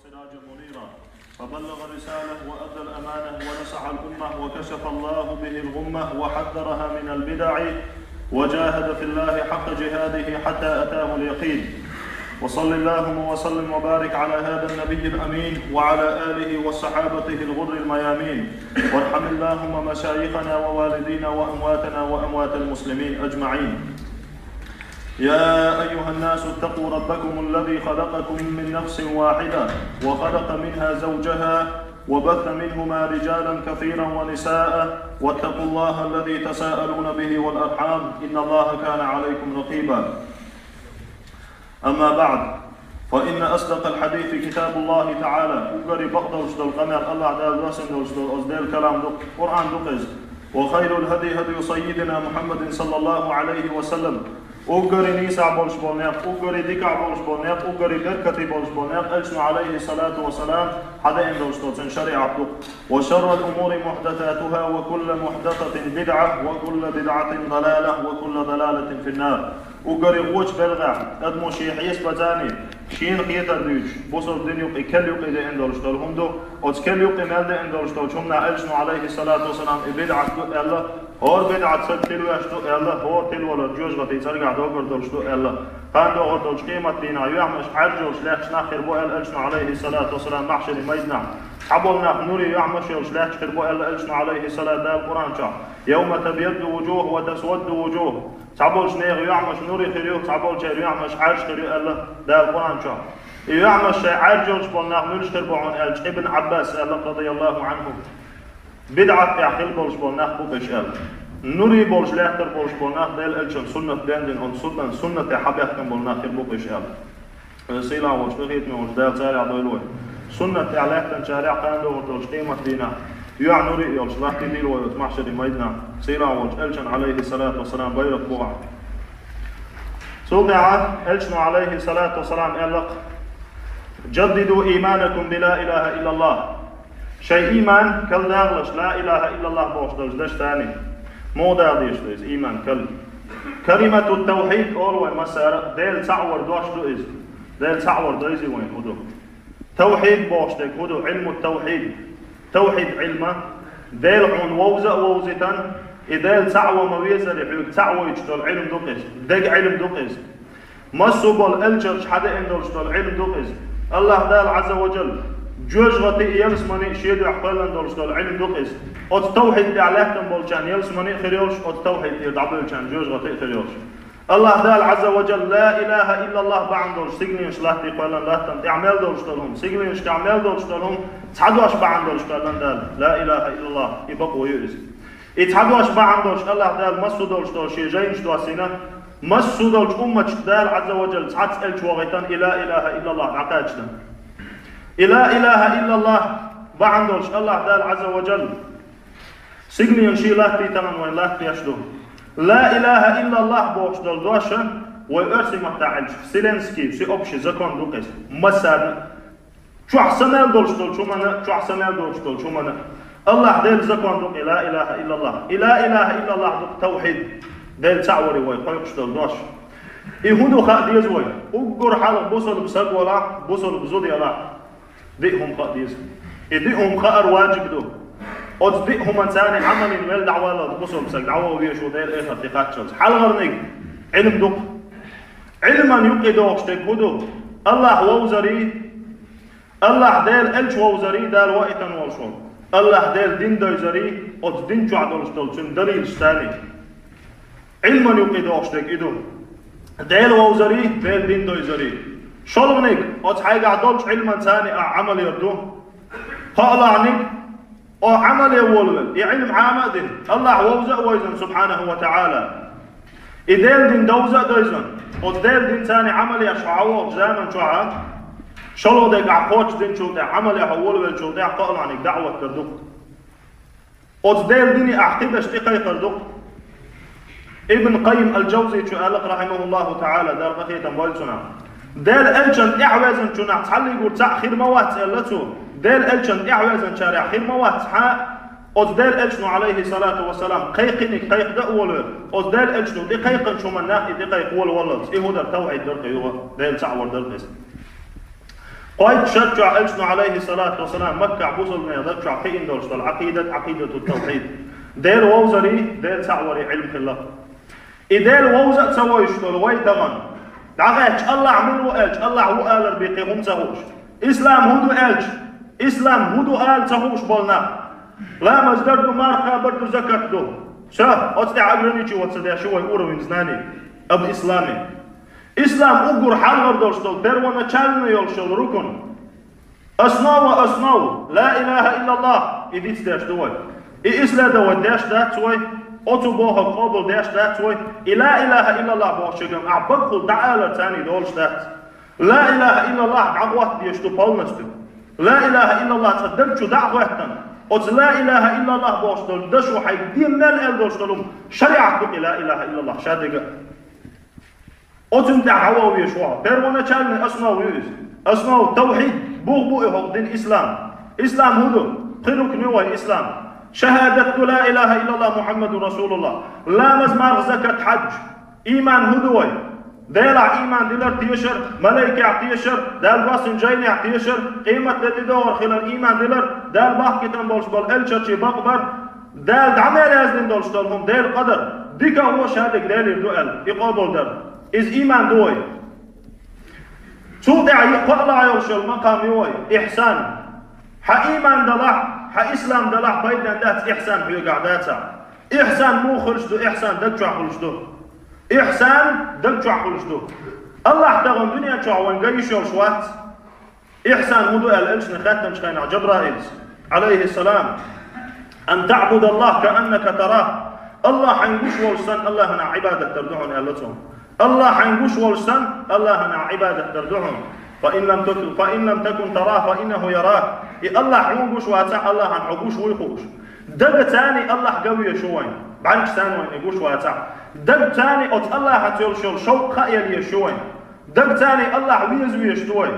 وسراجا منيرا فبلغ الرسالة وأدى الأمانة ونصح الأمة وكشف الله به الغمة وحذرها من البدع وجاهد في الله حق جهاده حتى أتاه اليقين. وصل اللهم وسلم وبارك على هذا النبي الأمين وعلى آله وصحابته الغر الميامين. وارحم اللهم مشايخنا ووالدينا وأمواتنا وأموات المسلمين أجمعين. يا أيها الناس اتقوا ربكم الذي خلقكم من نفس واحدة وخلق منها زوجها وبث منهما رجالا كثيرا ونساء واتقوا الله الذي تساءلون به والأرحام إن الله كان عليكم رقيبا. أما بعد، فإن أصدق الحديث كتاب الله تعالى وقري بقدوش دول قمر الله دال رسن دول أزدال كلام دول قرآن دقز. وخير الهدي هدي سيدنا محمد صلى الله عليه وسلم. وقري نيسع بولش بولنيق وقري ديكع بولش بولنيق وقري بركتي بولش بولنيق ألسن عليه الصلاة والسلام حدا إن دوستوتن شريعة. وشر الأمور محدثاتها وكل محدثة بدعة وكل بدعة ضلالة وكل ضلالة في النار. وقري غوش بلغة أدمو شيحيس بتاني شين خيطة دوش بوصل الدنيا يكل يقي دي اندولش دول هم دو وتكل يقي مال دي اندولش دول شمنا ألسن عليه الصلاة والسلام بدعة الله هور بدعة سد تلو يشتو الله هور تلو ولا جوج غطي ترقع دوغر دولشتو الله قان دوغر دولش قيمة دينا يعمش عجوش لاحش ناخر بو ألسن عليه الصلاة والسلام محشر ميدنا حبولنا نوري يعمش يوش لاحش بو ألسن عليه الصلاة دا القرآن شا يوم تبيض وجوه وتسود وجوه تعبولش نيغ يعمش نوري خيريو تعبولش يعمش عاش خيريو الله دا القرآن شا يعمش عجوش بولنا نورش خير بوعون ألش ابن عباس الله رضي الله عنهم بدعة يحل بولش بولناخ بوكش أل نوري بولش لاحتر بولش بولناخ ديل ألشن سنة داندن أن سنة حبيحكم بولناخ بوكش أل سيلا وش بغيت نوش ديل سارع دويلوي سنة لاحتن شارع قاندو ورتوش قيمة دينا يوع نوري يولش لاحتي ديلوي وتمحشر ميدنا سيلا وش ألشن عليه الصلاة والسلام بيرك بوع سوقع ألشن عليه الصلاة والسلام ألق جددوا إيمانكم بلا إله إلا الله. شيء إيمان كل داغلش لا إله إلا الله بوش دلش دش تاني مو داغلش ديز إيمان كل كلمة التوحيد أول مسار ديل تعور دوش دوز ديل تعور دوزي وين هدو توحيد بوش ديك هدو علم التوحيد توحيد علمه ديل عن ووزة ووزتان إديل تعوى مويزة لحيوك تعوى يجدل علم دوقز ديك علم دوقز مصوبال الجرش حدا اندولش دول علم دوقز الله دال عز وجل جوج غطي يلسمني شيدو يحقلن دولش دول علم دوقز ات توحيد دي عليهتن بولشان يلسمني خريولش ات توحيد دي دعبلشان جوج غطي خريولش الله دال عز وجل لا اله الا الله بعن دولش سيجلينش لاتي قلن لاتن اعمال دولش دولهم سيجلينش كعمال دولش دولهم تحدواش بعن دولش قلن دال لا اله الا الله يبقوا يؤس يتحدواش بعن دولش الله دال مسو دولش دولش يجينش دواسينا مسو دولش امتش دال عز وجل تحدث الش وغيتان لا اله الا الله عقاجتن لا إله إلا الله بعندوش الله دال عز وجل سجن ينشي لا تيتمن وين لا تيشدو لا إله إلا الله بوش دول دوشن ويرسي متاعلش سيلنسكي سي أبشي زكون دوكس مساد شو أحسن دولش دول شو منا شو أحسن دولش دول شو منا الله دال زكون دوك لا إله إلا الله لا إله إلا الله دوك توحيد دال تعوري وي قيقش دول دوش يهودو خاديز وي وقر حالك بوصل بسق ولا بوصل بزودي ولا ديهم قاديز ديهم خار واجب دو او ديهم انسان عمل ويل دعوه لا بصوا بسك دعوه ويشو دير ايه تحقيقات شمس حال غرنيك علم دق علما يقيدوش تكودو الله ووزري الله ديل الش ووزري دال وقتا وشون الله ديل دين دوزري او دين جعدولش دولشن دليل ثاني علما يقيدوش تكيدو ديل ووزري ديل دين دوزري شلونك أتحاجة عدولش علما ثاني عمل يردو قال عنك أو عمل يولول علم عامد الله ووزع ويزن سبحانه وتعالى إذا دين دوزع دوزن وديل دين ثاني عمل يشعوه زمن شعا شلو ديك عقوش دين شو ده عمل يحول شو ده قال عنك دعوة كردو وديل ديني أعقبش تقي كردو ابن قيم الجوزي شو قال رحمه الله تعالى دار بخيتا بولسنا دال ألشن إعوازن شو نحصل يقول تأخير موات سألته دال ألشن إعوازن شارع خير موات حق أزدال ألشنو عليه الصلاة والسلام قيقنك قيق دأول أزدال ألشنو دي قيقن شو من ناحي دي قيق ول ولد إيه هو در توعيد در قيوه دال تعور در قيس قايد شجع إلشنا عليه الصلاة والسلام مكة بوصلنا يضجع حين دولشتل عقيدة التوحيد ديل ووزري ديل تعوري علم خلاق إديل ووزة تسويشتل ويدغن دعغيش الله عملو إلش الله هو آل ربيقي هم تهوش إسلام هدو إلش إسلام هدو آل تهوش بولنا لا مزدردو مارقا بردو زكاة شاه أتدع عقلنيشي واتسدع شوي أوروين زناني أب إسلامي إسلام أقر حلغر دولشتل بروانا چالنا يولشل ركن أصناو لا إله إلا الله إديت داش دوي إسلا دوي داش داتوي أتو بوها قابل داش داتوي لا إله إلا الله بوشيكم أعبقل دعالة تاني دولش دات لا إله إلا الله دعوات ديشتو بالنستو لا إله إلا الله تصدقشو دعواتنا أت لا إله إلا الله بوشتل دشو حي دين مال دولشتلهم شريعة لا إله إلا الله شادقة أتم دعوة ويشوع بروانا چالنا أصناو التوحيد بوغبو إهو دين إسلام هدو قلوك نوى إسلام شهادة لا إله إلا الله محمد رسول الله لا مزمار زكاة حج إيمان هدوي ديلا إيمان ديلر تيشر ملايكة تيشر دال باسن جايني تيشر قيمة دور خلال إيمان ديلر دال باح كتن بولش بول الشاشي بقبر دال دعمال يزدين دولشتالهم ديل قدر ديكا هو شهادك ديل يردوال يقابل در إز إيمان دوي تودع يقلع يوشل مقام يوي إحسان إيمان دلع إسلام دلع بيدن دات إحسان في قعداتا إحسان مو خرجتو إحسان دجع خرجتو إحسان دجع خرجتو الله تغن دنيا تشعوان قيش يوشوات إحسان هدو الألسن خاتم شخينا جبرائيل عليه السلام أن تعبد الله كأنك تراه الله حنقوش والسن الله هنا عبادة تردعون ألتهم الله حنقوش والسن الله هنا عبادة تردعون فإن لم تكن تراه فإنه يراك الله حنقوش واتع الله حنقوش ويخوش دق تاني الله قوي شوين بعد ثاني وين يقوش واتع دق تاني أت الله حتيل شوق خيالي شوين دق تاني الله ويزوي شوين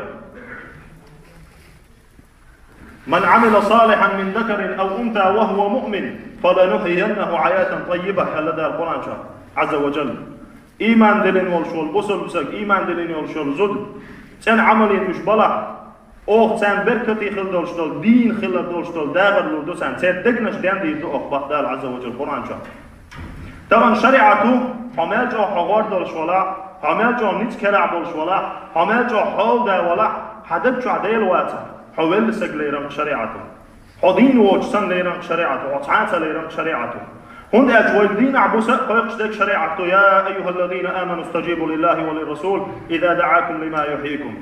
من عمل صالحا من ذكر أو أنثى وهو مؤمن فلنحيينه حياة طيبة لدى القرآن عز وجل إيمان دلين والشول بصر بسك إيمان دلين والشول زد سن عملي مش بلع أو سن بركتي خل دولشتول دين خل دولشتول داغر لودو سن دقنش دين دي دو أخبار دال عز وجل القرآن طبعا شريعته حمل جو حوار دولشولا حمل جو نيت كلع دولشولا حمل جو حول دا ولا حدد جو عديل واتا حول سق ليرم شريعته حدين وجسن ليرم شريعته وطعات ليرم شريعته هند أجوالدين عبوسة فيقشدك شريعته يا أيها الذين آمنوا استجيبوا لله وللرسول إذا دعاكم لما يحييكم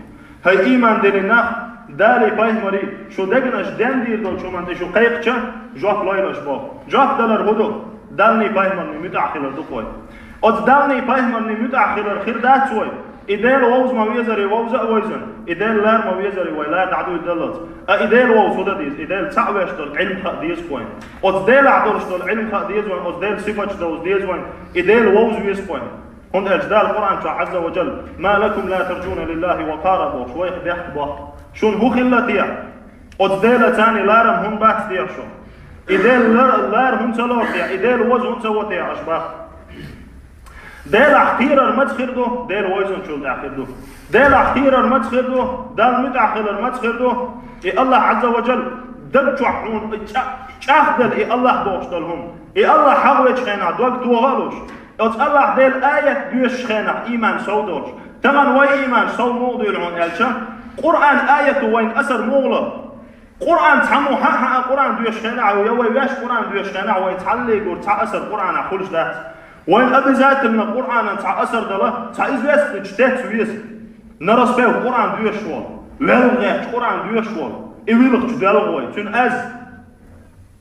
هاي إيمان ديننا دالي بايمري شو دقناش دين دير دول شو منتي شو قيقشة جوف لايلش باب جوف دلر هدو دالني بايمرني متأخر دقوي أت دالني بايمرني متأخر خير دات شوي إدال ووز ما ويزري ووز أويزن إدال لار ما ويزري ولا تعدو يدلت إدال ووز هذا ديز إدال تعويش دل علم خديز كوين أتدال عدلش دل علم خديز وين أتدال صفة دوز ديز وين إدال ووز ويز كوين هند أجدال القرآن عز وجل ما لكم لا ترجون لله وقاربوا شوي خبيحت باه شون هو خلتيا أتدال تاني لارم هم بات تيا شو إدال لار هم سلوتيا إدال ووز هم سوتيا أشباه دال احتير المتخردو دال ويزن شو داخردو دال احتير المتخردو دال متأخر المتخردو الله عز وجل دبجحون شاهدل الله بوشتلهم الله حاول خينا دوق توغالوش الله دال آية دوش خينا إيمان سودوش تمن وي إيمان سو موضوع العون ألشا قرآن آية وين أثر مغلق قرآن تحمو حق قرآن دوش خينا ويوي واش قرآن دوش خينا ويتعلق وتع أثر قرآن أخلش ذات وين أبي ذات من القرآن تاع أثر دله تاع إزواج تجتهد سويس نرس فيه القرآن دوشوال لا الغاش قرآن دوشوال إيويلك تدلغوي تون أز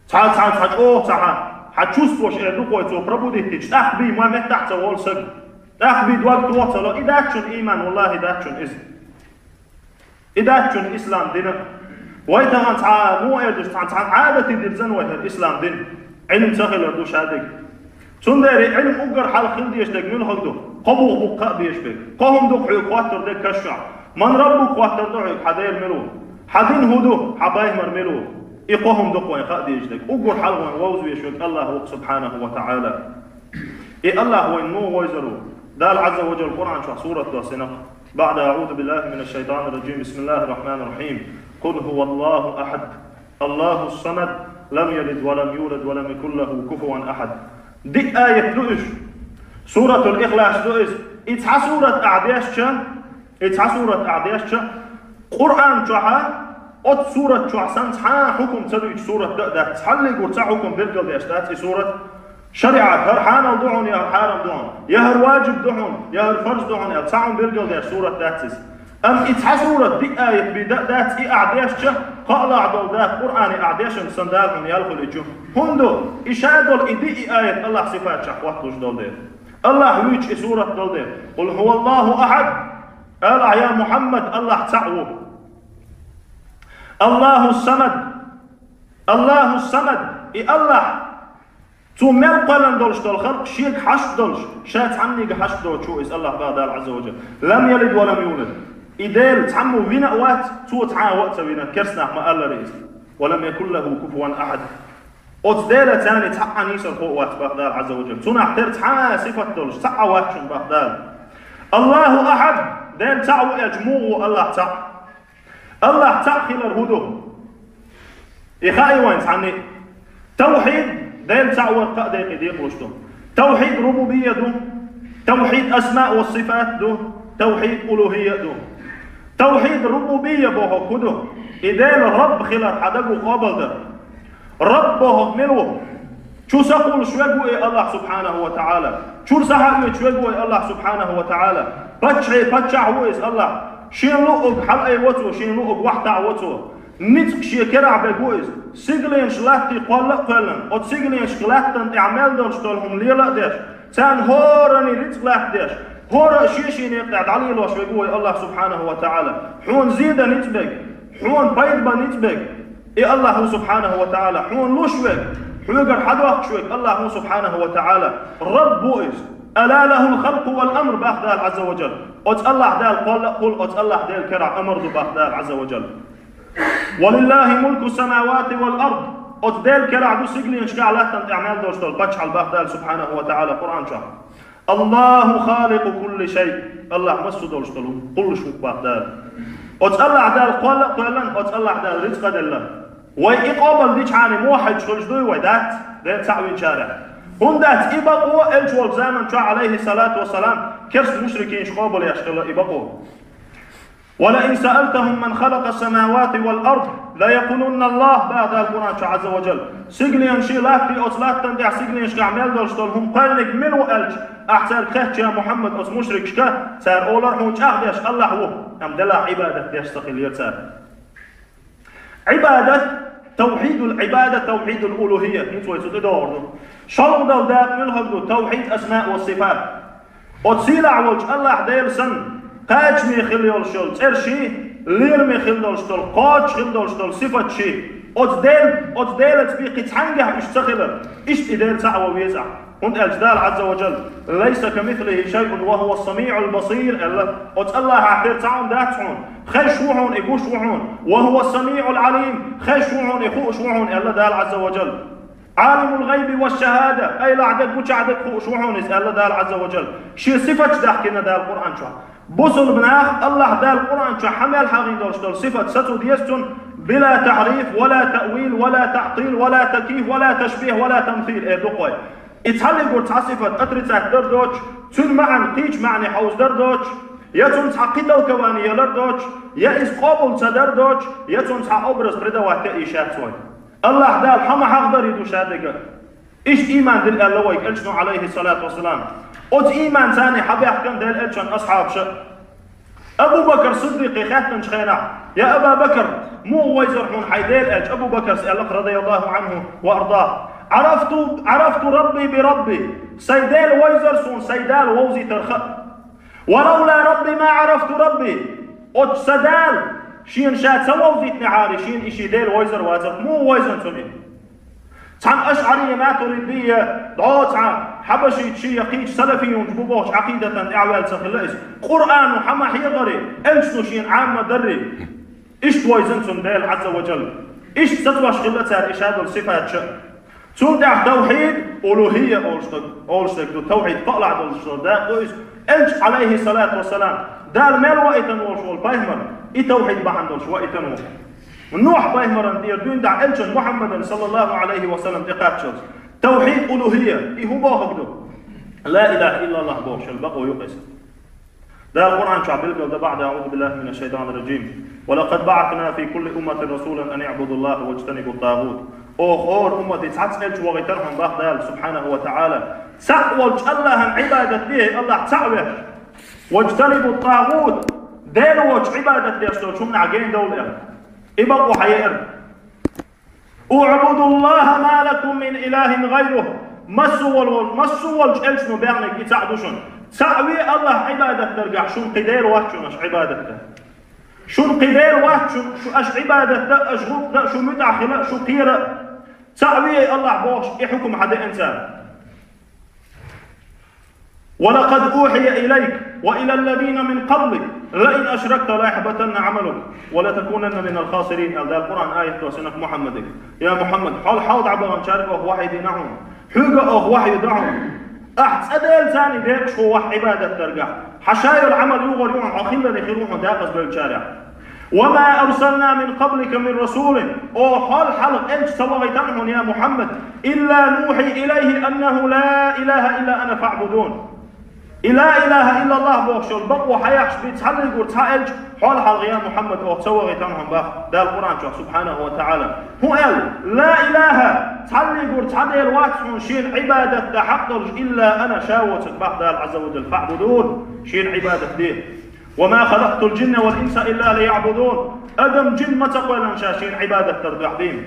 تاع أوه تاع حتشوف وش إدوكوي تو بربودي تيج أخبي ما متحت وول سق أخبي دوق توصل إذا تشون إيمان والله إذا تشون إذن إذا تشون إسلام دينه ويتغن تاع مو إردوش تاع عادة ديرزن وهي الإسلام دين علم سخيل إردوش هذيك سندري علم أجر حال خلدي يشتاق من هدو قبوغ بقاء بيشبك قهم دقعي قواتر ديك كشع من ربك قواتر دقعي حدايل ملو حدين هدو حبايه مرملو إقوهم دقوي خادي يشتاق أجر حال ووز بيشبك الله سبحانه وتعالى الله هو النو ويزرو دال عز وجل القرآن شو سورة سنق بعد أعوذ بالله من الشيطان الرجيم بسم الله الرحمن الرحيم قل هو الله أحد الله الصمد لم يلد ولم يولد ولم يكن له كفوا أحد. دي آية لؤش سورة الإخلاص لؤش إتحا سورة أعدياشة قرآن جوها أت سورة جوحسان تحا حكم تلوش سورة دأدات تحلق وتحا حكم بلقل دياشتات سورة شريعة هر حانل دعون يا هر حارم دعون يا هر واجب دعون يا هر فرض دعون يا تحاون بلقل دياش سورة داتس إتحا سورة دي آية بدأدات أعدياشة قال عدو ذات قرآن أعدياشة سندالهم يالخل إجو هندو إشادول إدي آية الله صفات شخوات دول دير الله ويج سورة دول دير قل هو الله أحد قال يا محمد الله تعوه الله الصمد الله تو مل قلن دولش دول خلق شيك حشد دولش شات عني حشد دول شو إس الله بعد عز وجل لم يلد ولم يولد إدال تعمو وينا وقت تو تعا وقت وينا كرسنا ما الله رئيس ولم يكن له كفوا أحد أتدال تاني تعا نيسر فوق وقت بغداد عز وجل تو نحتر تعا صفة دولش تعا وقت بغداد الله أحد دال تعو يجموه الله تعا خلال الهدو إخائي وين تعني توحيد دال تعو القادة قديق وشتو توحيد ربوبية دو توحيد أسماء والصفات دو توحيد ألوهية دو توحيد ربوبية بوه كدو إذا الرب خلال حدقو قابل ده رب بوه ملوه شو سقول شوقوا الله سبحانه وتعالى شو سحقوا شوقوا الله سبحانه وتعالى بتشع هو الله شين لوق حل أي وتو شين لوق وحدة وتو نتق شيء كرع بجوز سجلين شلاتي قلن أو سجلين شلاتن إعمال درشتلهم ليلا داش تان هورني رتقلات داش هورا شيء يقعد عليه لوش بجوي الله سبحانه وتعالى حون زيدا نتبك حون بيض نتبك إيه الله سبحانه وتعالى حون لوشوك حوجر حدوك شوك الله سبحانه وتعالى رب بوئز ألا له الخلق والأمر بأخدال عز وجل أت الله دال قل أت الله دال كرع أمر بأخدال عز وجل ولله ملك السماوات والأرض أتدال كرع دو سجلين شكالات أعمال دوشتل بچحل بأخدال سبحانه وتعالى قرآن شاء الله خالق كل شيء الله مسو دوشتل كل شوك بأخدال أت الله دال قلن أت الله دال رزق دل وإقابل ديش عاني موحد شخجدوي ودات دال تعوين شارع هندات إبقوا الجوال زمن شاء عليه الصلاة والسلام كرس مشركين شقابل يشغل إبقوا ولئن سألتهم من خلق السماوات والأرض لا يقولون الله بعد القرآن عز وجل سجلين شيلات في أصلات تندع سجلين شعمل دولشتلهم قلنك منو ألج أحسن خيش يا محمد أص مشرك شكا سار أولر هونش أخدش الله هو أم دلا عبادة يستقل يتسار عبادة توحيد العبادة توحيد الألوهية نتوى يتدور شلو دل داب ملهم توحيد أسماء والصفات أتسيلع وجه الله ديل سن قاج مي خليول شل ترشي لير مي خليول شل قاج خليول شل صفة شي أتديل تبيقي تحنجح اشتغل إيش إديل تعوى ويزع هند الجدال عز وجل ليس كمثله شيء وهو السميع البصير الله عبير تعون داتعون خشوعون إقوشوعون وهو السميع العليم خشوعون إخوشوعون الله دال عز وجل عالم الغيب والشهادة أي لعدد وشعدد خوشوعون الله دال عز وجل شي صفة داحكنا دال القرآن شو بصل بناخ الله دال القرآن شو حمل حقين دول صفة ستو ديستون بلا تحريف ولا تأويل ولا تعطيل ولا تكييف ولا تشبيه ولا تمثيل دقوي اتحلق ورتصفت أترتك دردوش تن معن قيش معني حوز دردوش يتون تحقيد الكوانية لردوش يأس قابل تدردوش يتون تحقبرس ردوات إيشات سوي الله دال حما حقدر يدو شادقة إيش إيمان دل اللويك ألشنو عليه الصلاة والسلام أت إيمان ثاني حبي أحكم دل ألشن أصحاب شأ أبو بكر صديقي خاتن شخينا يا أبا بكر مو ويزرحون حيديل أج أبو بكر سألق رضي الله عنه وأرضاه عرفت ربي بربي سيدال ويزرسون سيدال ووزي ترخى ولولا ربي ما عرفت ربي أت سدال شين شات سووزي تنعاري شين إشي ديل ويزر وازر مو ويزن سمي تعن أشعرية ما تريدية دعوة حبشي تشي يقيش سلفيون جبوبوش عقيدة إعوال تخليس قرآن وحما حيغري إنشنو شين عامة دري إيش تويزنتون ديل عز وجل إيش ستواش غلتها إشهاد الصفات شأ تندع توحيد ألوهية أولشتك توحيد قلع دولشتك دا دويس إنش عليه الصلاة والسلام دال مال وإتن وشول بايمر إتوحيد بحندل شو إتن نوح بايمر أن دين دع إلشن محمد صلى الله عليه وسلم تقاتشل توحيد ألوهية إيه باهقدو لا إله إلا الله بوش البقو يقس ده القرآن شعب القل بعد أعوذ بالله من الشيطان الرجيم ولقد بعثنا في كل أمة رسولا أن يعبدوا الله واجتنبوا الطاغوت أخور أمتي تسألش وغيترهم بأخدال سبحانه وتعالى سأولش الله عبادة به الله تعوش واجتنبوا الطاغوت دينوش عبادة به شو من عقين دولة إبقوا حيئر اعبدوا الله ما لكم من إله غيره مسوا الجلس نبيعنك يتعدوشون تعوي الله عبادة ترجع شو قدير واحد شو مش عبادته شو قدير واحد شو اش عبادته اش غلط شو متعخلة شو قيرة تعوي الله بوش يحكم حدا إنسان ولقد أوحي إليك وإلى الذين من قبلك لئن أشركت ليحبطن عملك ولتكونن من الخاسرين. هذا القرآن آية توسنك محمد يا محمد حاول عبارة شارك أو وحي دينهم حقا أو وحي دعهم أحد أدل ثاني ديك شو عبادة ترجع حشاير العمل يغر يوم عقيل لخيروح داقز بالشارع وما أرسلنا من قبلك من رسول أو حلق أنت سوغيتنهم يا محمد إلا نوحي إليه أنه لا إله إلا أنا فاعبدون. لا إله إلا الله بوخشل بقوا حياش بيتحلق ورتحلج حلق يا محمد أو سوغيتنهم باخ ده القرآن سبحانه وتعالى هو قال لا إله تحلق ورتحلق الواتس شين عبادة تحقق إلا أنا شاوتك باخ ده عز وجل فاعبدون شين عبادة دي وما خلقت الجن والإنس إلا ليعبدون. أدم جن ما تقول شين عبادة ترجع دين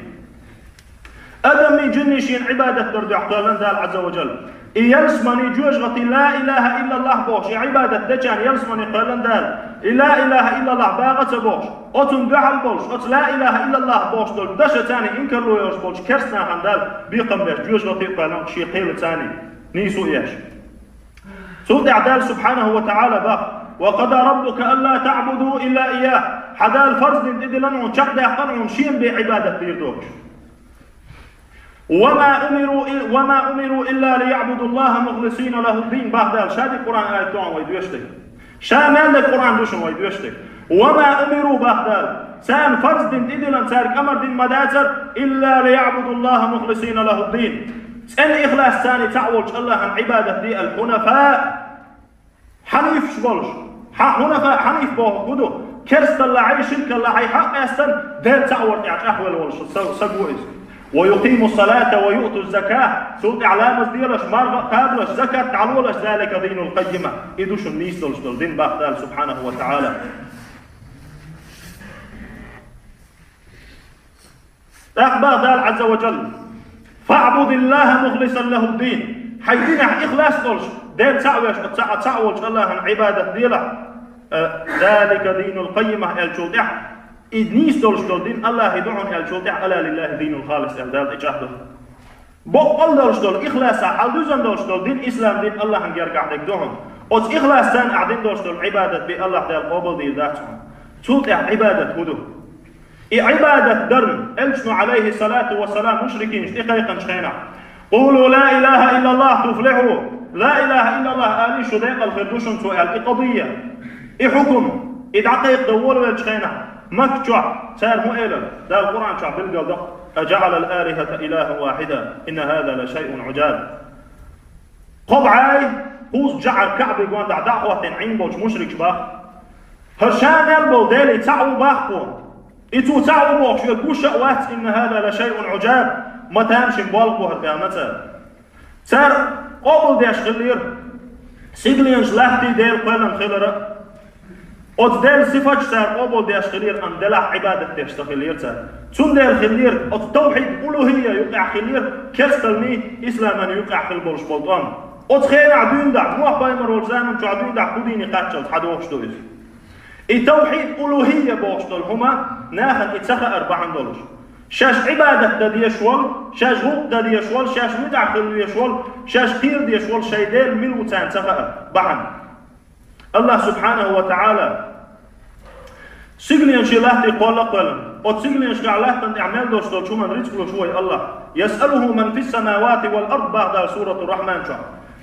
أدم جن شين عبادة ترجع قال ده عز وجل يلسمني جوجغتي لا إله إلا الله بوش عبادة دجان يلسمني قال ده لا إله إلا الله باغت بوش أتم جعل بوش أت لا إله إلا الله بوش دول دشة تاني إنكر لو يوش بوش كرسنا هندال بيقم بيش جوجغتي قال شي قيل تاني نيسو إيش سود أعدال سبحانه وتعالى باق وقضى ربك ألا تعبدوا إلا إياه حدا الفرز ندلنهم شق يحقنهم شيء بعبادة بيردوش وما أمروا إلا ليعبدوا الله مخلصين له الدين بعد شاد القرآن آية توعن ويدوشتك شامل القرآن دوشن ويدوشتك وما أمروا بعد سان فرز ندلن سارك أمر دين مداتر إلا ليعبدوا الله مخلصين له الدين سن إخلاص ثاني تعولش الله عن عبادة دي الحنفاء حنيف شبولش حنفاء حنيف بوه قدو كرست الله عي شرك الله عي حق يستن دير تعور أحوال والش سقوئز ويقيم الصلاة ويؤتوا الزكاة سوط إعلام ديرش مرغ قابلش زكاة تعلولش ذلك دين القيمة إدوش النيس دولش دول دين باختال سبحانه وتعالى أخبار دال عز وجل فاعبد الله مخلصا له الدين حيدين إخلاص دولش دين تعوش الله عن عبادة ديلا ذلك دين القيمة الجودع إدنيس دولش دول دين الله يدعون الجودع ألا لله دين الخالص الدال إجاهده بقل دولش دول إخلاصا حالدوزن دولش دول دين إسلام دين الله عن يرجع لك دهم أوت إخلاص تان أعدين دولش دول عبادة بالله دال قبل دي ذاتهم جودع عبادة هدو عبادة درم ألشنو عليه الصلاة والسلام مشركين اشتقيقا شخينا قولوا لا إله إلا الله تفلحوا لا إله إلا الله آلي شديق الخردوشن سؤال قضية حكم إدعقيق دول والشخينا مكتوع سار مؤلم ده القرآن شعب القلب أجعل الآلهة إله واحدا إن هذا لشيء عجاب قبعاي قوس جعل كعب يقول دعوة عين بوش مشرك شباخ هرشان البو ديلي تعو باخكم إتو تعو بوش يقول شأوات إن هذا لشيء عجاب ما تامشي مبالغوها قيامتها سار قبل ديش خلير سيدلينش لاحتي ديل قلن خلره أت ديل صفات سار قبل ديش خلير أن دلع عبادة ديش خلير سار تون ديل خلير أت توحيد ألوهية يقع خلير كرستلني إسلاما يقع خلبولش بلطان أت خير عدوين دع موح بايمر والزامن شو عدوين دع كوديني قاتشل حدوخش دويز التوحيد ألوهية بوشتل هما ناخد اتسخى $4 شاش عبادة دا ديشوال شاش غوق دا ديشوال شاش مدعخل ديشوال شاش خير ديشوال شايدين ملوتان تسخى بحن الله سبحانه وتعالى سيقلين شلاه قال قلن وتسيقلين شعلاه تن اعمال دوشتل شو من رزق شوي الله يسأله من في السماوات والأرض بعد سورة الرحمن شو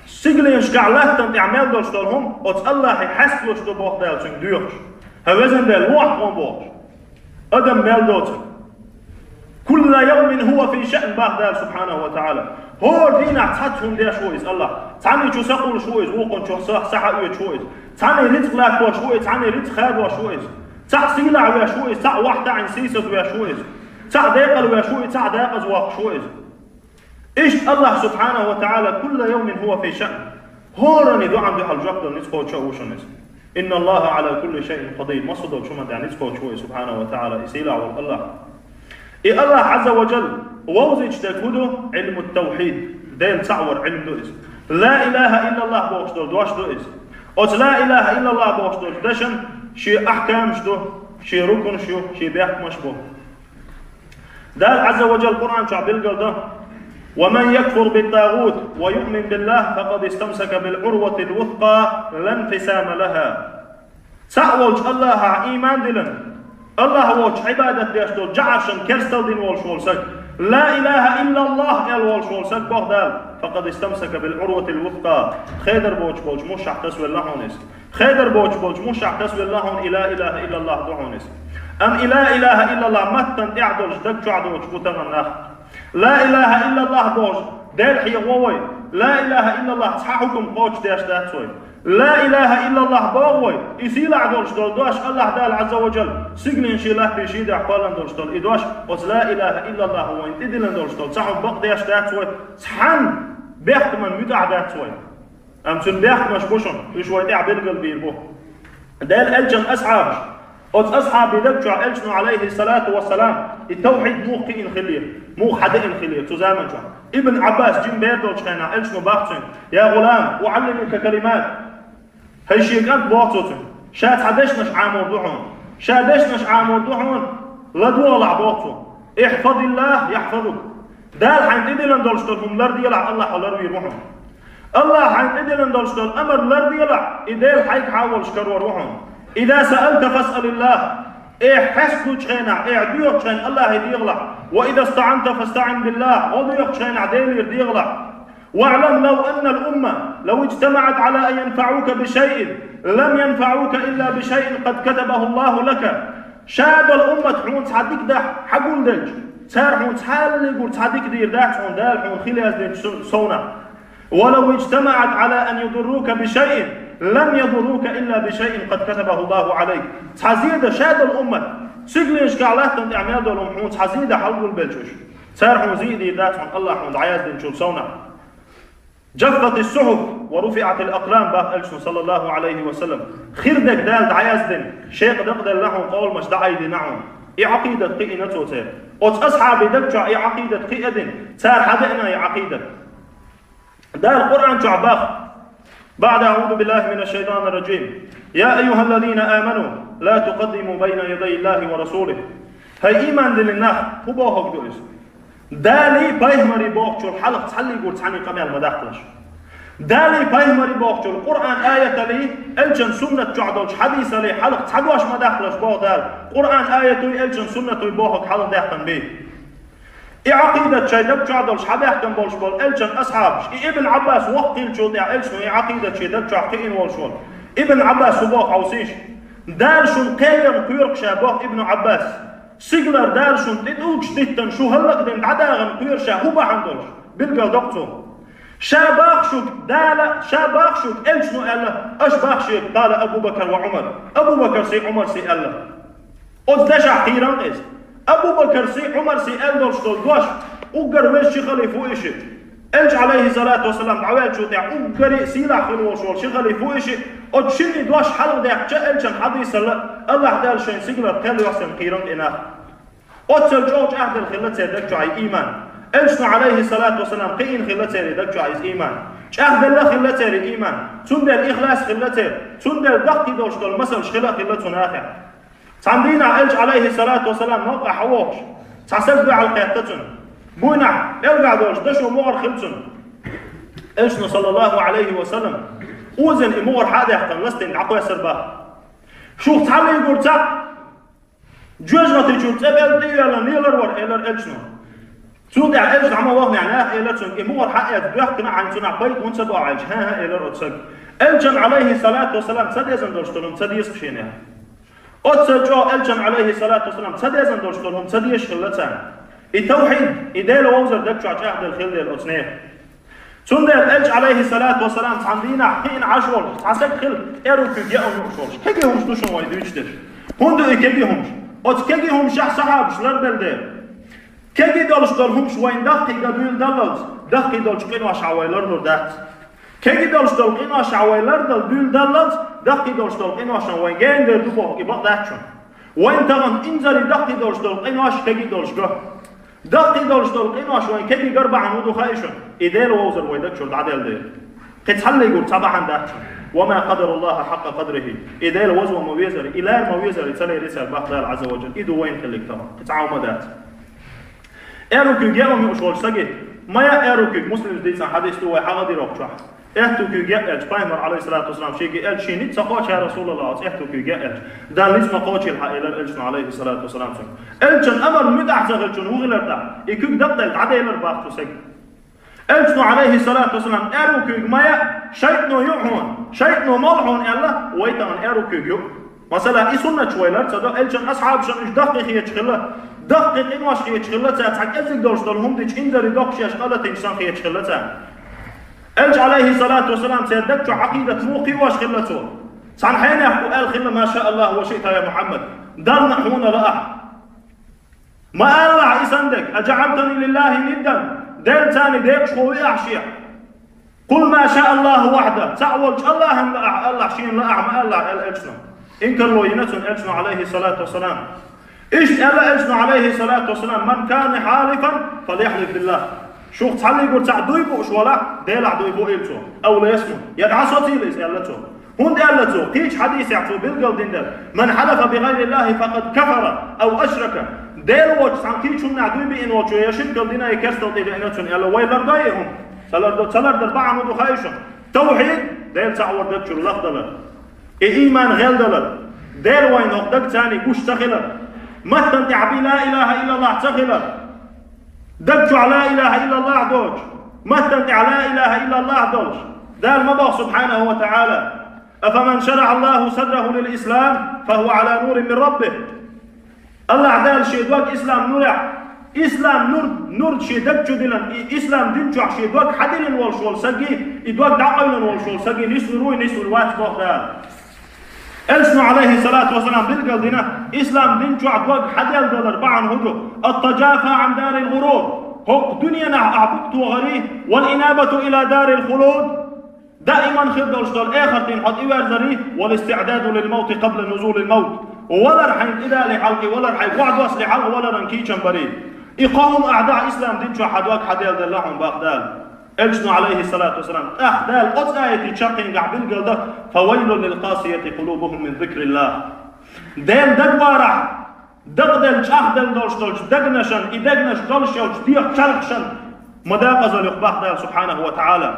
Siglen skarlatten تعمل داشتالهم ات الله حسب لشتو باق دل چون دیوش هوزن دل واحد قوم باش ادم مال دوت كل يوم هو في شأن باق دل سبحانه وتعالى هو دينا تحتهم دير شويز الله تعني شو سقول شويز وقن شو صح شويز تعني رزق لاك شويز تعني رزق خير شويز تحصيل ويا شويز تع واحدة عن سيسة ويا شويز تع دقل ويا شويز تع دقل واق شويز إيش الله سبحانه وتعالى كل يوم هو في شأن هورني دعم بحلجقل نسخو تشوشنس إن الله على كل شيء قدير ما صدق شو ما نسخو شوي سبحانه وتعالى يسيلع والله إيه الله عز وجل ووزج تكوده علم التوحيد دين تعور علم دوئس لا إله إلا الله بوشدول دواش دوئس أوت لا إله إلا الله بوشدول دشن شي أحكام شدو شي ركن شو شي بيحك مشبه دال عز وجل القرآن شعبيل قال ده ومن يكفر بالطاغوت ويؤمن بالله فقد استمسك بالعروة الوثقى لا انفسام لها سأولج الله إيمان دلن الله وجه عبادة ديشتول جعشن كرستل دين والشولسك لا إله إلا الله إل والشولسك بغدال فقد استمسك بالعروة الوثقى خيدر بوج مش احتسو اللهونس خيدر بوج مش احتسو اللهون إلا إله إلا الله دعونس أم إلا إله إلا الله متن اعدل جدك عدوج بوتغنخ لا إله إلا الله بوج ديل حي غوي لا إله إلا الله تحكم قوش ديش داتوي لا إله إلا الله باغوي يسيل عدولش دول دوش الله دال عز وجل سجن شي الله بشي دع قالن دولش دول إدوش وس لا إله إلا الله هو انت دلن دولش دول صحن بق ديش داتوي صحن بيخت من مدع داتوي أم سن بيخت مش بوشن وشوي دع بيرقل بيربو دال ألجن أصحاب أصحاب يدبجع ألجن عليه الصلاة والسلام التوحيد مو قين خليه مو حدا خليه تزامن جوا ابن عباس جيم بيردوش خينا ألجن باختن يا غلام أعلمك كلمات هيشيك أنت بوطوتن شاد حدشنش عامور دحون شادشنش عامور دحون لدولع بوطو احفظ الله يحفظك دال حين تدلن دولشتلهم لرد يلع الله حلر ويروحهم الله حين تدلن دولشتل أمر لرد يلع إدال حيك حاول شكروا روحهم إذا سألت فاسأل الله حسكو شينا ديوك شين الله يديغلع وإذا استعنت فاستعن بالله وديوك شينا ديلير ديغلع واعلم لو أن الأمة لو اجتمعت على أن ينفعوك بشيء لم ينفعوك إلا بشيء قد كتبه الله لك شاب الأمة تحون تحديك ده حقول دلج تارحون تحال يقول تحديك دير ده تحون دالحون خلاص دين سونا ولو اجتمعت على أن يضروك بشيء لم يضروك إلا بشيء قد كتبه الله عليك تحزيد شاد الأمة سجلش كعلاتهم إعمال دولهم حون تحزيد حلقوا البلجوش تارحون زيدي ده تحون الله حون عياز دين سونا جفت الصحف ورفعت الأقلام باه ألشن صلى الله عليه وسلم خردك دال دعيازدن شيخ دقدل لهم قول مش دعي دنعهم عقيدة قئ نتوته أصحابي دبجع عقيدة قئدن سار حدئنا عقيدة دال القرآن شعباخ بعد أعوذ بالله من الشيطان الرجيم يا أيها الذين آمنوا لا تقدموا بين يدي الله ورسوله هاي إيمان للناخ هو باهك دوئس دالي بايمري بوقتو الحلق تحلي يقول تحني قميل ما داخلش دالي بايمري بوقتو القرآن آية لي الجن سنة جعدوش حديث لي حلق تحدوش ما داخلش بوق دال قرآن آية لي الجن سنة بوقك حلق داخل بيه عقيدة شيء دب جعدوش حبيحكم بولش بول الجن أصحابش ابن عباس وقتل شو دع الجن عقيدة شيء دب جعقين والشول ابن عباس وبوق عوسيش دال شن قيم قيرق شابوه ابن عباس سيجلر دارشون تدوش ديتن شو هلق دين عداغن قيرشا هو بحندوش بلقى دكتو شاباخشوك دالا شاباخشوك الشنو الله اشباخشيك قال ابو بكر وعمر ابو بكر سي عمر سي الله ادشع قيران اس ابو بكر سي عمر سي الدولش دوش وقر وش خليفو ايش الج عليه الصلاه والسلام عوال شو تاع وقر سيلا خلو شول شغلي فو ايش ادشني دوش حلق داك الجن حديث الله دال شين سيجلر قال يحسن قيران انا اتل جوج عهد الخلت دك عي ايمان الشنو عليه الصلاة والسلام قين خلته دك عايز إيمان عهد الله خلته إيمان تند الإخلاص خلته تند الدقي دوش دول مثل خلا خلته نافع تعندينا الج عليه الصلاة والسلام موقع حواش تحسب على القيادتون بونا ارجع دوش دشوا مغر خلتون الشنو صلى الله عليه وسلم وزن مغر حدا يحتم لستن عقوى سربا شو تعلي يقول تا جوج ما تجول تبل ديالا نيلر ور إلر الشنو سود ألج عما وهم يعني ألج إمور حقيقة بيحكنا عن سنع بيت ونسبع عالج ها إلى رأسك ألجن عليه الصلاة والسلام سد يزن دورشتلهم سد يسبشينها أتسجوا ألجن عليه الصلاة والسلام سد يزن دورشتلهم سد يشخلتان التوحيد إدال ووزر دكشوا عهد الخلد الأصنية سند ألج عليه الصلاة والسلام عندنا حين عشر عسك خل إيروك يجاهم يوشوش كيجيهم شتوشون ويدويشتر هندو كيجيهم أتكيجيهم شح صحاب شلر بلده كيجي دولش دولهم شوين دقيقة دويل دلز دقيقة دولش قينوا شعويلر نردات كيجي دولش دول قينوا شعويلر دل دويل دلز دقيقة دولش دول قينوا شعوين جين دل دوبه يبقى داتشون وين تغن إنزلي دقيقة دولش دول قينوا كيجي دولش قه دقيقة دولش دول قينوا شوين كيجي قربع عنودو خايشون إدال ووزر ويدك شو العدل ده قد حل يقول طبعا داتشون وما قدر الله حق قدره إدال وزو مويزر إلى مويزر يتسلي رسال بحضر عز وجل إدو وين خليك تمام تتعاوم دات إيروكي جاهم يشول سجى ما يا إيروكي مسلم ديسان حديث تو حاجة روكشة إحتوكي جاء بايمر عليه الصلاة والسلام شيء قال شيء نت سقاش يا رسول الله إحتوكي جاء ده لازم قاش الحائل الإلشن عليه الصلاة والسلام إلشن أمر مدح زغلشن وغلر ده يكون دبل عدل الباخت سجى إلشن عليه الصلاة والسلام إيروكي ما يا شيطنو يوحون شيطنو مالحون إلا ويتان إيروكي يو مثلا سنة شويلر تصدق إلشن أصحاب شن إيش دقيق يتشخله دقيق إن واش يتشخله تاعك أزق دورش دولهم ديش إنزل دقش يشغله إنسان يتشخله تاع إلش عليه الصلاة والسلام سيدك عقيدة موقي واش خلته صار حين يحكوا قال خله ما شاء الله وشئت يا محمد دار نحونا لأح ما قال عيسندك أجعلتني لله ندا دين تاني ديك شوي أحشيح قل ما شاء الله وحده تعولج الله الله شين لا ما الله الإلشنا إن كان لو ينتن إلشنا عليه الصلاة والسلام إيش ألا إلشنا عليه الصلاة والسلام من كان حالفا فليحلف بالله شو تحلي يقول تعدويبو إيش ولا ديلع دويبو إلشو أو لا يسمو يدعى صوتيليس إلتو هون إلتو تيج حديث يعطو بالقل دين من حلف بغير الله فقد كفر أو أشرك ديل وجه عن كيشون نعدويبي إن وجه يشد قل دينا يكستل إلى إنتون إلا ويلر دايهم سلر دربعا مدو خايشون توحيد ديل تعور دكتور لخدلر إيمان غلدلر ديل وين أقدك تاني كوش تخلر ما تنتع بي لا إله إلا الله تخلر دكتور لا إله إلا الله دوج ما تنتع لا إله إلا الله دوج دال مبا سبحانه وتعالى أفمن شرع الله صدره للإسلام فهو على نور من ربه الله دال شيء دوج إسلام نورع إسلام نور شيء دكتور دلن إسلام دينجوع شيء دوج حدلن والشول سجي يدوج دعقلن والشول سجي نسروي نسر وات بوخدال إلشنو عليه الصلاة والسلام بالقل دينا إسلام دينجوع دوج حدل دولار بعن هدو التجافى عن دار الغرور هو دنيا أعبدت وغريه والإنابة إلى دار الخلود دائما خذ دولشتول آخر تنحط إيوار ذريه والاستعداد للموت قبل نزول الموت ولا رح إذا لحلقي ولا رح وعد وصل حلق ولا رنكيشن بريد إقام أعداء إسلام دينجوع حدوك حدل دلهم بأخدال إلشنو عليه الصلاة والسلام أخدال قد آية تشاقين قعبين قلده فويل للقاسية قلوبهم من ذكر الله دين دقوارع دقدل أخدل دولشتولش دقنشن إدقنش دولشولش ديق شلقشن مداقز لقباح سبحانه وتعالى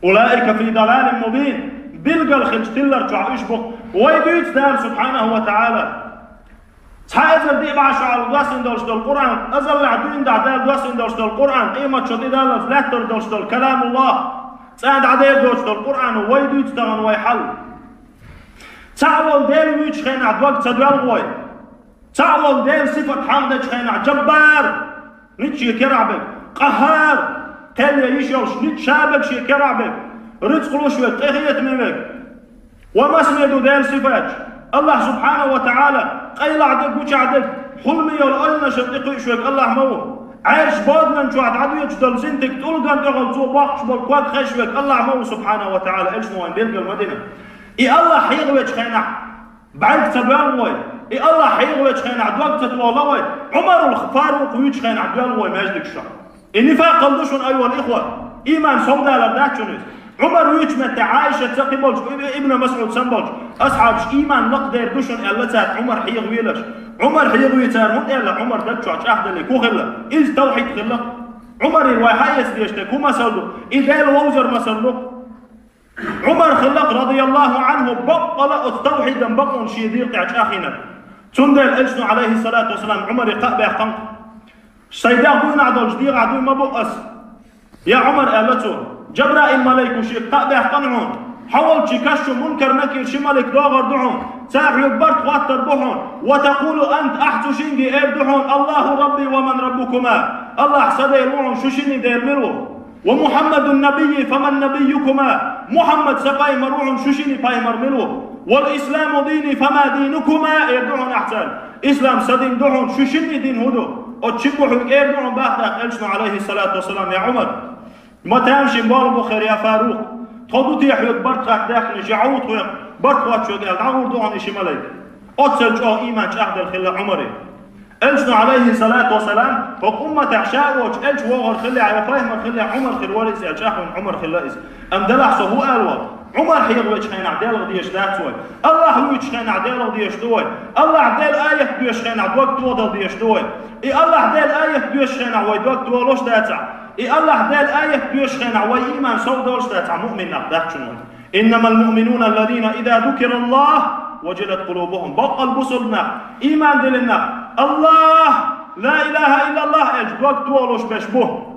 أولئك في ضلال مبين بلقل خلش تلر جوع إشبك ويدويت دار سبحانه وتعالى تحايزر دي بعشو على دواسين دولش دول القرآن أزل عدوين دعدال دواسين دولش دول القرآن قيمة شديد الله فلاتر دولش دول كلام الله سعد عديد دولش دول القرآن ويدويت دغن ويحل تعول ديل ويتش خين عدوك تدوال غوي تعول ديل صفة حمدك خين جبار نتشي كرعبك قهار قال يشولش نتشابك شي كرعبك رزق لوشوك تخيت ميمك وما سميدو ديل صفات الله سبحانه وتعالى قيل عدك وش عدك حلمي والألنا شدقي شوك الله مو عيش بودنا شو عدو يجدل زنتك تلقى تغل تو باقش بالقوات خشوك الله مو سبحانه وتعالى إيش مو عندك المدينة إي الله حيغوش خينا بعد تبان وين إي الله حيغوش خينا عدوك تتلولوي عمر الفاروق ويش خينا عدوان وين ما يجلك شر النفاق قلدشون أيها الإخوة إيمان صودا لرداتشونيز عمر ويجمت عائشة تقبلش ابن مسعود سنبلش أصحابش إيمان نقدر دوشن ألتات عمر حيغويلش عمر حيغويتار هم إلا عمر دكتوش أحد اللي كو خلا إز توحيد خلا عمر الواحيس ديشتك هو مسلو إذا الوزر مسلو عمر خلق رضي الله عنه بقل التوحيد بقون شي دير قاعد أخينا تندل أجنو عليه الصلاة والسلام عمر يقبع قنق سيدا قوين عدول جدير عدول ما بؤس يا عمر ألتو جبرائيل ملك وشيء قابع قنعون حاول تكشف منكر نكر شمالك داغر دعون ساعي برت واتر بحون وتقول أنت أحسو شينجي إير دعون الله ربي ومن ربكما الله سدى يروعون شو شيني دير ملو ومحمد النبي فمن نبيكما محمد سقاي مروعون شو شيني بايمر ملو والإسلام ديني فما دينكما إير دعون أحسن إسلام سدين دعون شو شيني دين هدو وتشبهوا إير دعون باحدك ألشنو عليه الصلاة والسلام يا عمر ما تمشي مبال بخير يا فاروق تودو تيحيوك برتغاك داخل جعوت ويق برتغاك شوك قال عمر دعون إشي ملك أتسل جو إيمان أحد الخلا عمري ألشنو عليه الصلاة والسلام فقمة عشاء وش ألش وغر خلي على فاهم خلي عمر خلواليس ألشاحون عمر خلائس أم دلع سهو ألوى عمر حيغ ويشخين عدال غديش داكتوي الله هو يشخين عدال غديش دوي الله عدال آية بيشخين عدوك توضل ديش دوي الله عدال آية بيشخين عويدوك توالوش داتع الله دال آية بيشخين عوي إيمان سودوش داتع مؤمن نقدح شنون إنما المؤمنون الذين إذا ذكر الله وجلت قلوبهم بقى البصلنا إيمان دلنا الله لا إله إلا الله أجدوك توالوش بشبه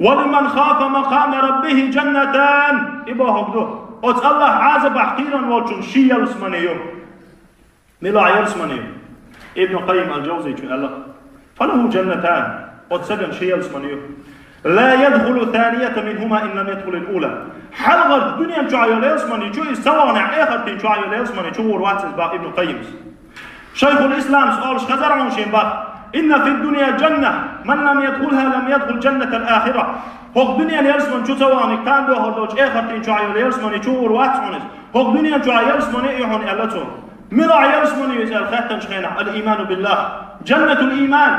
ولمن خاف مقام ربه جنتان إباهك دو أت الله عازب حقيرا والشن شي يلسمنيو ملا يلسمنيو ابن قيم الجوزي قال فله جنتان أت سجن شي يلسمنيو لا يدخل ثانية منهما إن لم يدخل الأولى حلغة الدنيا جايو يلسمني جو استوانع آخر تين جايو يلسمني جو ورواتس با ابن قيم شيخ الإسلام سؤال خزرعون شين با إن في الدنيا جنة من لم يدخلها لم يدخل جنة الآخرة هو الدنيا يلسمن شو تواني كان ده هردوش آخر تين جايو يلسمني جو ورواتس هو الدنيا جايو يلسمني يهون ألتون ملا يلسمني يزال خاتن شخينة الإيمان بالله جنة الإيمان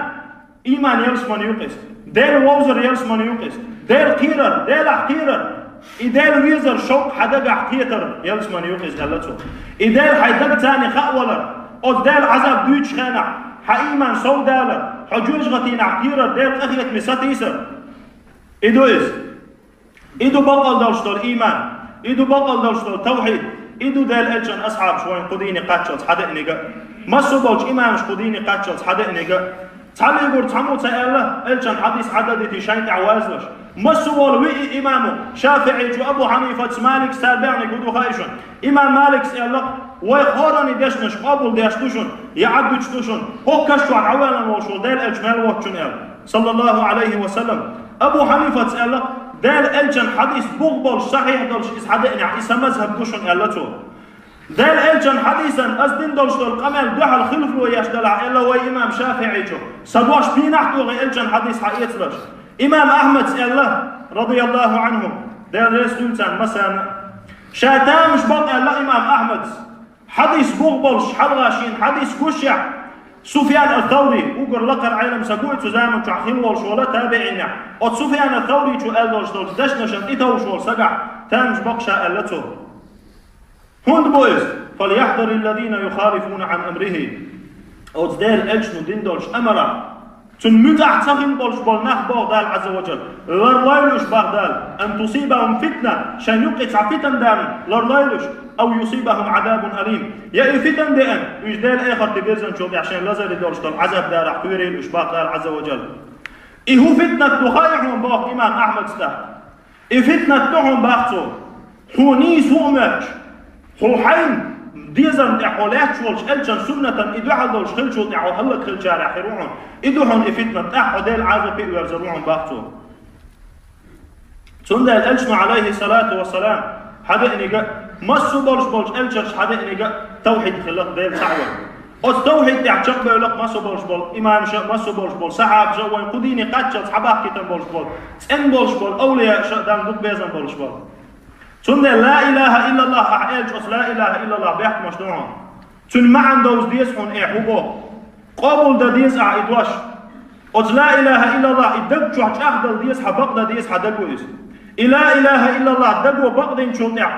إيمان يلسمني يقص دير ووزر يلسمني يقص دير قيرر دير حقيرر إدير ويزر شوق حدق حقيتر يلسمني يقص ألتون إدير حيدق تاني خأولر أو دير عذاب دوش خينة حإيمان سودالر حجوج غتين عقيرر دير أخيت مساتيسر إدو إدو بقل دولشتر إيمان إدو بقل دولشتر توحيد إدو دير ألشان أصحاب شوين قديني قاتشلت حدق نيقا مصر بولش إمامش قديني قاتشلت حدق نيقا تعالي يقول تعمو تسأله ألشان حديث عددتي شاين تعوازلش مصر والوئي إمامه شافعي جو أبو حنيفة مالك سابعني قدو خايشون إمام مالك سأله ويخورني دشنش قابل دشتوشن يعدو تشتوشن هو كشتو عن عوالا وشو دير ألشمال وقتشن صلى الله عليه وسلم أبو حنيفة سأله دير ألشان حديث بغبل صحيح دولش إسحدقني إسا مذهب دوشن ألتو دير ألشان حديثا أزدين دولش دول قمال دوحل خلف له يشتلع إلا وي إمام شافعي جو سدواش بينحتو غي ألشان حديث حقيتلش إمام أحمد سأله رضي الله عنهم دير رسولتان مثلا شاتامش بقى الله إمام أحمد حديث بغبلش حلغاشين حديث كشع سفيان الثوري وقر لقر عيلم سكوت سزامن تعخيل والشولة تابعين أو سفيان الثوري شو قال دولش دولش دشنشن إتو شول سقع تامش بقشا ألتو هند بويز فليحذر الذين يخالفون عن أمره أو تدير أجنو دين دولش أمره تن متع تخين بولش بولناخ بغدال عز وجل لرلايلوش بغدال أن تصيبهم فتنة شان يقطع فتن دان لرلايلوش أو يصيبهم عذاب أليم يا فتن دان يجدال آخر تبيزن شوقي عشان لازل يدولش دول عذاب دار حويري الإشباق دال عز وجل إهو فتنة تخايحهم باق إمام أحمد ستا فتنة تهم باقتو هو نيس هو ماش هو حين ديزن تحولات شولش ألشان سنة إدو حدولش خلشو تحول هلك خلشارع حيروعون إدو هون إفتنا تحو ديل عازب يرزروعون باقتو تندى الألشن عليه الصلاة والسلام حدا إنيقا مصو بولش ألشرش حدا إنيقا توحيد خلق ديل سعوة التوحيد تحشق بيولق مصو بول إمام شاء مصو بول صحاب شاء وين قديني قاتشل صحابك كتن بول تن بول أولياء شاء دان دوك بيزن بول تندى لا إله إلا الله أحيالش لا إله إلا الله بيحكم مشنوعهم تن ما عندوز ديسحون إيحوبو قابل دا ديس إدواش لا إله إلا الله إدق شوحش أخدل ديس حبق دا ديس حدقو إس لا إله إلا الله دقو بقدين شوطع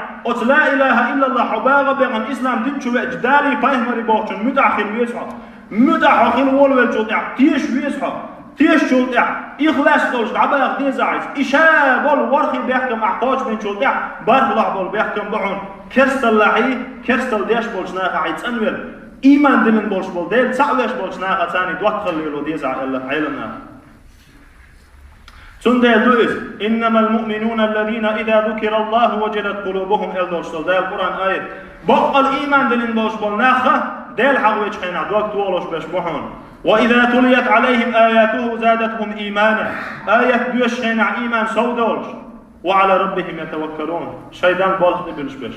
لا إله إلا الله حباغ بيغن إسلام دين شو إجدالي فاهمري بوحشن متأخر ويسحا متأخر والوال شوطع تيش ويسحا تيش شوطع إخلاص دولش عباغ ديز عايز إشاء بول ورخي بيحكم أحقاج من شوطع بارخ الله بول بيحكم بعون كرستل لحي كرستل ديش بولش ناخ عايز أنويل iman dilin boş bol, değil sağlaş boş nağa sani duat kılıyor diye Allah ilmna. Sunday duis, innamal mu'minuna allazina idza zukira Allah wajadat qulubuhum el-doshtal. Del Kur'an ayet. Baqal iman dilin boş bol nağa del haqwe çxena duat tuolosh beş bohon. وإذا تليت عليهم آياته زادتهم إيمانا آيات بيشخين إيمان سودولش وعلى ربهم يتوكلون شيطان بالغ إبلش بش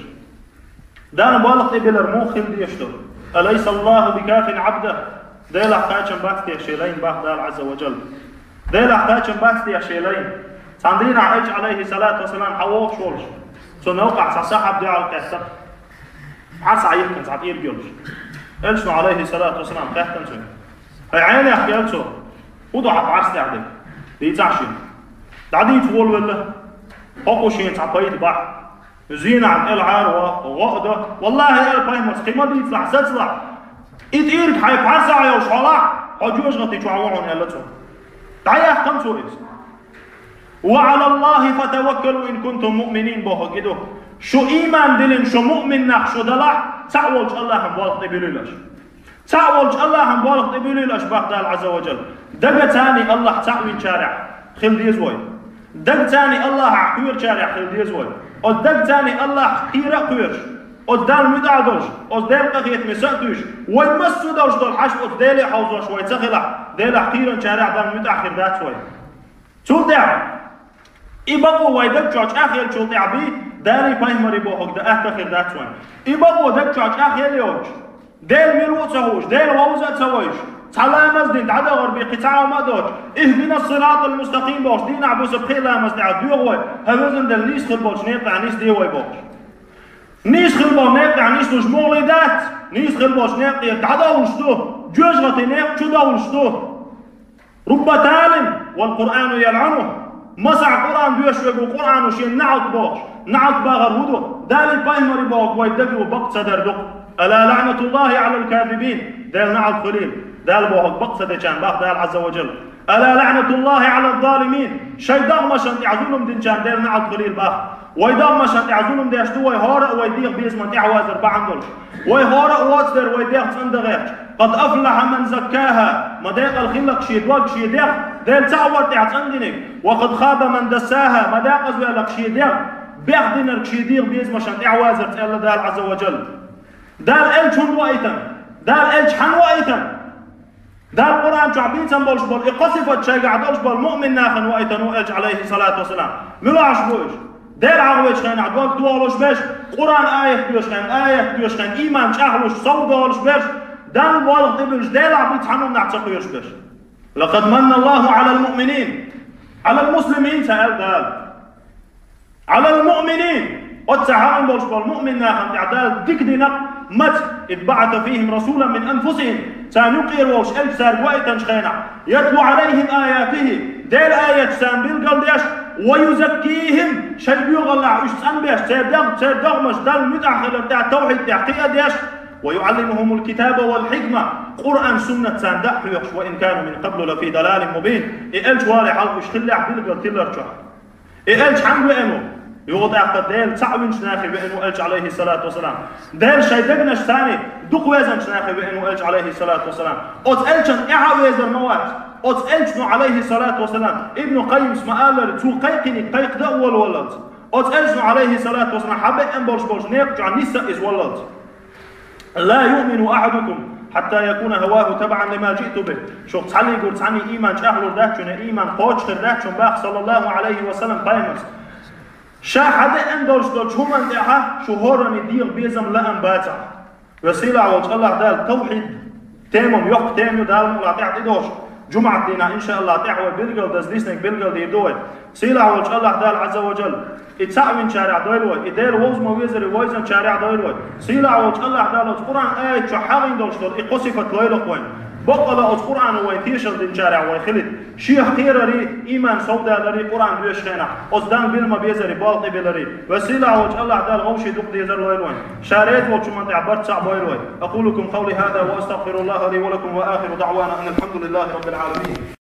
دان بالغ إبلر مو خل ديشتو أليس الله بكاف عبده ديل أحتاجن باستي شيلين باه دال عز وجل ديل أحتاجن باستي شيلين صندينا عيش عليه الصلاة والسلام حووق شولش سنوقع صاحب دي على الكهتر عسى يمكن صعب يرجلش إلشنو عليه الصلاة والسلام كهتن سنو عيني أحكيالتو وضع بعرس تعدي دي تعشين تعدي تقول ولا حقوشين تعطيت بح زين عن العروة وغقدة والله البايموس قيمة دي تطلع ستطلع إيرك حيب حرسع يا وشعلاء حجوش غطي تعوعون يلتو تعي أحكم سوريس وعلى الله فتوكلوا إن كنتم مؤمنين بوه كده شو إيمان دلن شو مؤمن نح شو دلع تعولج الله هم بالغ تبيلولاش تعولج الله هم بالغ تبيلولاش بغدال عز وجل دق تاني الله تعوين شارع خل ديزوي دق تاني الله حقير شارع خل ديزوي ودق تاني الله خيرة قيرش ودال مدعدوش ودال قخيت مساتوش ويمسو دوش دول حشب ودالي حوزوش ويتخلع دال حقيرا شارع دال متأخر ذات شوي شو دع إبقوا ويدق جوج أخير شو دع بي دالي بايمري بوحك ده أتخر ذات شوي إبقوا دق جوج أخير يوج دال ملو تسويش دال ووزة تسويش تعالى مزدين تعالى غربي قطعة وما دوش اهدنا الصراط المستقيم بوش دين عبوس بخيلا مزدين عدوغوي هفزن دل نيس خل بوش نيطع نيس ديوي بوش نيس خل بوش نيطع نيس دوش مولدات نيس خل بوش نيطع تعالى ونشتوه جوش غطي نيط شو دا ونشتوه رب تالم والقرآن يلعنه مسع قرآن بيشوق وقرآن وشين نعط بوش نعط باغر هدو دالي بايمري بوش ويدقي وبقت صدر ألا لعنة الله على الكاذبين دال نعط خليل دال بوحك بقصة كان باق دال عز وجل ألا لعنة الله على الظالمين شي دغمشن يعزولهم دين كان دال نعط خليل باق ويدغمشن يعزولهم ديشتو ويهارق ويديغ بيزمن إعوازر بعندل ويهارق واتدر ويديغ تندغير قد أفلح من زكاها مداق الخلق شيدوك شيديغ دال تعور تعتندنك وقد خاب من دساها مداق أزوالك شيديغ بيخدنك شيديغ بيزمشن إعوازر تألا دال عز وجل دال إلشون وأيتم دال إلشحن وأيتم دال القرآن شعبين سنبولش بول إقصفت شيء قعدولش بول مؤمن ناخن وأيتنو إلش عليه الصلاة والسلام ملاش بوش دال عغويش خين عدوك دوالوش بيش قرآن آية بيوش خين آية بيوش خين إيمان شاهلوش صودولش بيش دال بالغ تبيش دال عبيت حنون نعتقيوش بيش لقد من الله على المؤمنين على المسلمين سأل دال على المؤمنين وتسعون بولش بول مؤمن ناخن تعدال ديك دينق مت إذ بعث فيهم رسولا من أنفسهم سانيقير ووش ألف سار وقتا شخينا يتلو عليهم آياته دير آيات سان بالقل ديش ويزكيهم شي بيغلع إيش سان بيش سير دغمش دال متأخر بتاع التوحيد تحقيق ديش ويعلمهم الكتاب والحكمة قرآن سنة سان دحو يخش وإن كانوا من قبل لفي ضلال مبين إلش والي حلق إيش خلع بالقل تلرشح إلش حمل إنه يوضع قدال تعوين شناخي بأنه ألج عليه الصلاة والسلام دال شي دقنش ثاني دق ويزن شناخي بأنه ألج عليه الصلاة والسلام أوت ألجن إعا موات أوت ألجن عليه الصلاة والسلام ابن قيم اسمه قال تو قيقني قيق ده أول ولد أوت ألجن عليه الصلاة والسلام حبئ أن بولش نيقجع نساء إز ولد لا يؤمن أحدكم حتى يكون هواه تبعا لما جئت به شو تصلي يقول تصني إيمان شأهل دهتشن إيمان قوتش دهتشن باخ صلى الله عليه وسلم قيمس شاهد اندورش دول شو من دعها شو هورني دير بيزم لأن باتا وسيلة وجه الله دال توحيد تيمم يوق تيمم دال الله تعطي دوش جمعة دينا إن شاء الله تعوى بلغل دزليسنك بلغل دي دوي سيلة وجه الله دال عز وجل اتساوين شارع دويلوي إدير ووز مويزري وويزن شارع دويلوي سيلة وجه الله دال القرآن آية شو حاغين دوش دول إقصفت لويلقوين بقى القرآن ويتيشل دين شارع ويخلد شيخ خيرري إيمان سودا لري قرآن بيش خينا أصدان بيلما بيزري بالطي بلري وسيلة وجه الله دال غوشي دق ديزر لويلوين شاريت وجه من تعبرت صعب ويلوين أقولكم قولي هذا وأستغفر الله لي ولكم وآخر دعوانا أن الحمد لله رب العالمين.